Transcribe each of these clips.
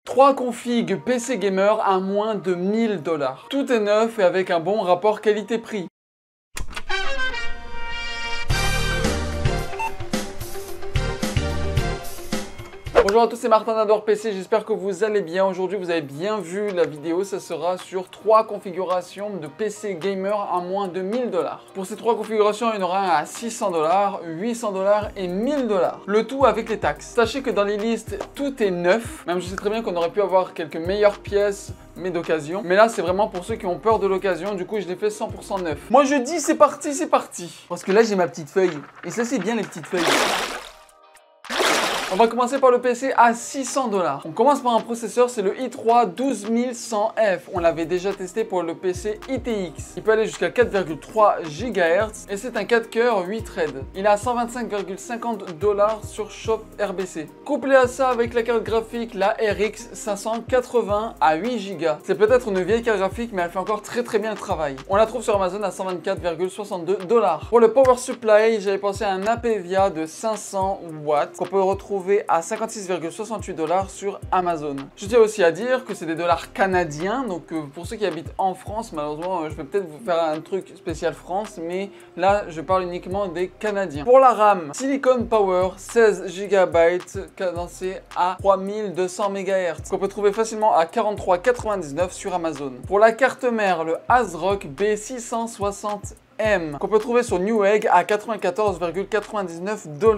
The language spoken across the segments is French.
3 configs PC Gamer à moins de 1000 $. Tout est neuf et avec un bon rapport qualité-prix. Bonjour à tous, c'est Martin d'Adore PC, j'espère que vous allez bien. Aujourd'hui, vous avez bien vu la vidéo, ça sera sur 3 configurations de PC Gamer à moins de 1000 $. Pour ces 3 configurations, il y en aura un à 600 $, 800 $ et 1000 $. Le tout avec les taxes. Sachez que dans les listes, tout est neuf. Même je sais très bien qu'on aurait pu avoir quelques meilleures pièces, mais d'occasion. Mais là, c'est vraiment pour ceux qui ont peur de l'occasion. Du coup, je l'ai fait 100% neuf. Moi, je dis c'est parti, c'est parti. Parce que là, j'ai ma petite feuille. Et ça, c'est bien les petites feuilles. On va commencer par le PC à 600 $. On commence par un processeur, c'est le i3 12100F. On l'avait déjà testé pour le PC ITX. Il peut aller jusqu'à 4,3 GHz et c'est un 4 coeurs 8 threads. Il est à 125,50 $ sur Shop RBC. Couplé à ça avec la carte graphique, la RX 580 à 8 Go. C'est peut-être une vieille carte graphique, mais elle fait encore très bien le travail. On la trouve sur Amazon à 124,62 $. Pour le power supply, j'avais pensé à un Apevia de 500 watts qu'on peut retrouver à 56,68 $ sur Amazon. Je tiens aussi à dire que c'est des dollars canadiens, donc pour ceux qui habitent en France, malheureusement je vais peut-être vous faire un truc spécial France, mais là je parle uniquement des Canadiens. Pour la RAM, Silicon Power 16 GB cadencé à 3200 MHz, qu'on peut trouver facilement à 43,99 sur Amazon. Pour la carte mère, le ASRock B660M qu'on peut trouver sur Newegg à 94,99 $.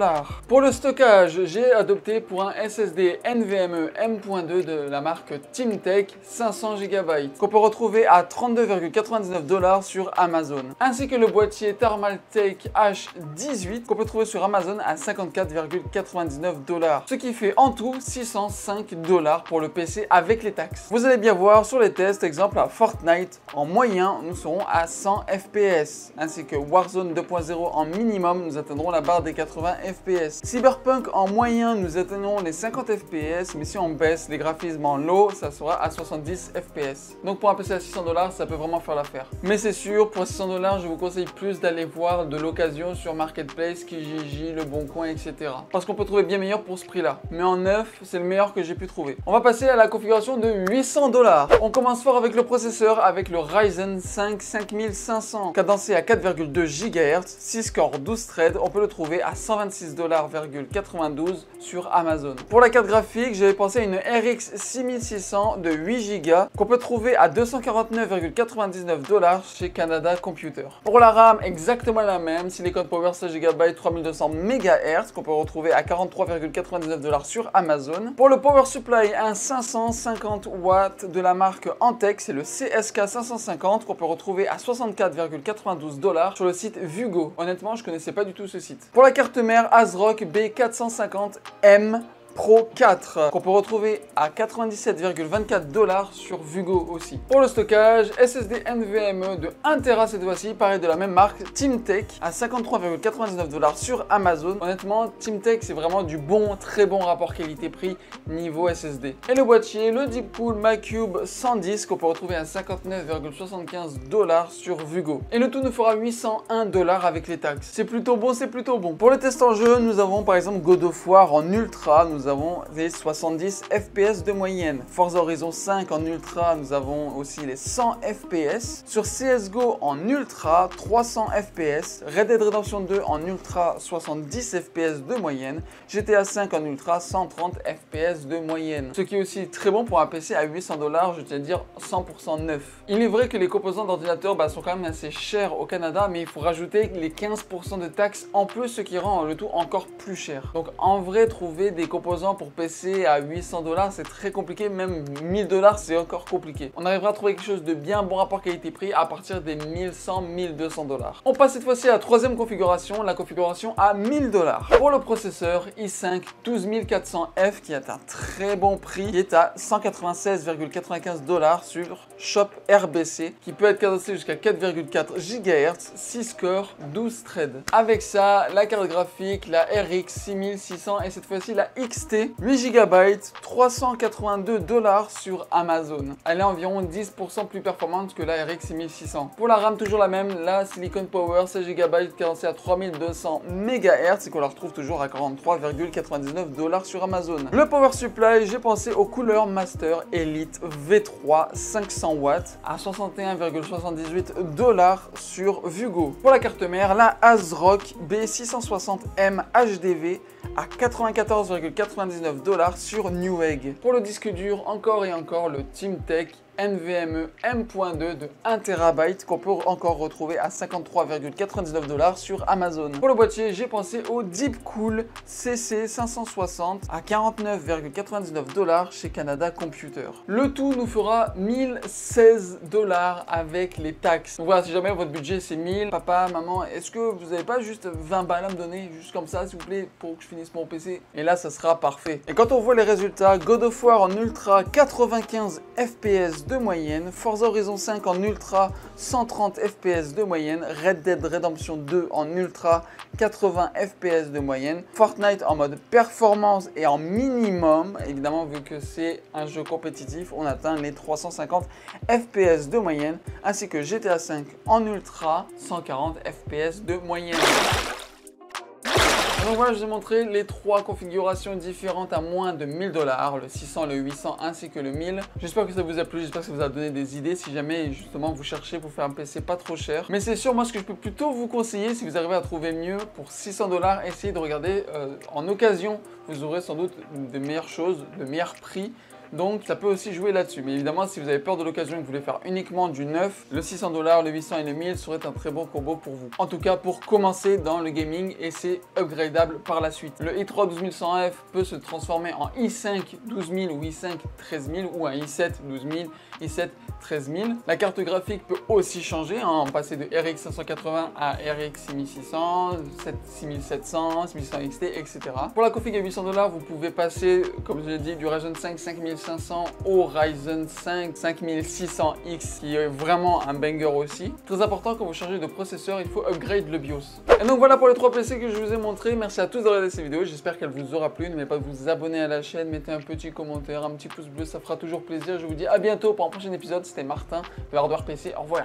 Pour le stockage, j'ai adopté pour un SSD NVMe M.2 de la marque TeamTech 500 GB qu'on peut retrouver à 32,99 $ sur Amazon, ainsi que le boîtier Thermaltake H18 qu'on peut trouver sur Amazon à 54,99 $, ce qui fait en tout 605 $ pour le PC avec les taxes. Vous allez bien voir sur les tests, exemple à Fortnite, en moyen nous serons à 100 FPS. Ainsi que Warzone 2.0 en minimum, nous atteindrons la barre des 80 FPS. Cyberpunk en moyen, nous atteindrons les 50 FPS, mais si on baisse les graphismes en low, ça sera à 70 FPS. Donc pour un PC à 600 $, ça peut vraiment faire l'affaire. Mais c'est sûr, pour 600 $, je vous conseille plus d'aller voir de l'occasion sur Marketplace, Kijiji, Le Bon Coin, etc. Parce qu'on peut trouver bien meilleur pour ce prix-là. Mais en neuf, c'est le meilleur que j'ai pu trouver. On va passer à la configuration de 800 $. On commence fort avec le processeur, avec le Ryzen 5 5500, cadencé à 4,2 GHz, 6 corps 12 threads, on peut le trouver à 126,92 $ sur Amazon. Pour la carte graphique, j'avais pensé à une RX 6600 de 8 Go qu'on peut trouver à 249,99 $ chez Canada Computer. Pour la RAM, exactement la même, Silicon Power 16 GB 3200 MHz qu'on peut retrouver à 43,99 $ sur Amazon. Pour le power supply, un 550 watts de la marque Antec, c'est le CSK 550 qu'on peut retrouver à 64,92 $ sur le site Vugo. Honnêtement, je connaissais pas du tout ce site. Pour la carte mère, ASRock B450M Pro 4 qu'on peut retrouver à 97,24 $ sur Vugo aussi. Pour le stockage, SSD NVMe de 1 Tera cette fois-ci, pareil de la même marque, TeamTech à 53,99 $ sur Amazon. Honnêtement, TeamTech c'est vraiment du bon, très bon rapport qualité-prix niveau SSD. Et le boîtier, le Deepcool MyCube 110 qu'on peut retrouver à 59,75 $ sur Vugo. Et le tout nous fera 801 $ avec les taxes. C'est plutôt bon, c'est plutôt bon. Pour le test en jeu, nous avons par exemple God of War en ultra, nous avons les 70 FPS de moyenne. Forza Horizon 5 en ultra, nous avons aussi les 100 FPS. Sur CSGO en ultra, 300 FPS. Red Dead Redemption 2 en ultra, 70 FPS de moyenne. GTA 5 en ultra, 130 FPS de moyenne. Ce qui est aussi très bon pour un PC à 800 $, je tiens à dire 100% neuf. Il est vrai que les composants d'ordinateur sont quand même assez chers au Canada, mais il faut rajouter les 15% de taxes en plus, ce qui rend le tout encore plus cher. Donc en vrai, trouver des composants pour PC à 800 $, c'est très compliqué, même 1000 $, c'est encore compliqué. On arrivera à trouver quelque chose de bien bon rapport qualité-prix à partir des 1100-1200 $. On passe cette fois-ci à la troisième configuration, la configuration à 1000 $. Pour le processeur i5 12400F qui est un très bon prix, qui est à 196,95 $ sur Shop RBC, qui peut être cadencé jusqu'à 4,4 GHz, 6 corps, 12 threads. Avec ça, la carte graphique, la RX 6600 et cette fois-ci la X XT, 8 Go, 382 $, sur Amazon. Elle est environ 10% plus performante que la RX 6600. Pour la RAM, toujours la même, la Silicon Power 16 Go carencée à 3200 MHz et qu'on la retrouve toujours à 43,99 $ sur Amazon. Le Power Supply, j'ai pensé au Cooler Master Elite V3 500 watts à 61,78 $ sur Vugo. Pour la carte mère, la ASRock B660M HDV à 94,99 $ sur Newegg. Pour le disque dur, encore et encore, le TeamTech NVMe M.2 de 1 TB qu'on peut encore retrouver à 53,99 $ sur Amazon. Pour le boîtier, j'ai pensé au Deepcool CC560 à 49,99 $ chez Canada Computer. Le tout nous fera 1016 $ avec les taxes. Donc voilà, si jamais votre budget c'est 1000, papa, maman, est-ce que vous n'avez pas juste 20 balles à me donner, juste comme ça, s'il vous plaît, pour que je finisse mon PC? Et là, ça sera parfait. Et quand on voit les résultats, God of War en ultra 95 FPS de moyenne, Forza Horizon 5 en ultra 130 FPS de moyenne, Red Dead Redemption 2 en ultra 80 FPS de moyenne, Fortnite en mode performance et en minimum, évidemment vu que c'est un jeu compétitif, on atteint les 350 FPS de moyenne, ainsi que GTA 5 en ultra 140 FPS de moyenne. Donc voilà, je vous ai montré les 3 configurations différentes à moins de 1000 $, le 600, le 800 ainsi que le 1000. J'espère que ça vous a plu, j'espère que ça vous a donné des idées si jamais justement vous cherchez pour faire un PC pas trop cher. Mais c'est sûr, moi ce que je peux plutôt vous conseiller, si vous arrivez à trouver mieux pour 600 $, essayez de regarder en occasion. Vous aurez sans doute de meilleures choses, de meilleurs prix. Donc ça peut aussi jouer là-dessus. Mais évidemment, si vous avez peur de l'occasion et que vous voulez faire uniquement du neuf, le 600 $, le 800 et le 1000 serait un très bon combo pour vous. En tout cas, pour commencer dans le gaming, et c'est upgradable par la suite. Le i3 12100F peut se transformer en i5 12000 ou i5 13000 ou un i7 12000, i7 13000. La carte graphique peut aussi changer, hein, passer de RX 580 à RX 6600, 6700, 6600 XT, etc. Pour la config à 800 $, vous pouvez passer, comme je l'ai dit, du Ryzen 5 5500 au Ryzen 5 5600X, qui est vraiment un banger aussi. Très important, quand vous changez de processeur, il faut upgrade le BIOS. Et donc voilà pour les 3 PC que je vous ai montrés. Merci à tous d'avoir regardé cette vidéo, j'espère qu'elle vous aura plu. N'oubliez pas de vous abonner à la chaîne, mettez un petit commentaire, un petit pouce bleu, ça fera toujours plaisir. Je vous dis à bientôt pour un prochain épisode. C'était Martin de Hardware PC, au revoir.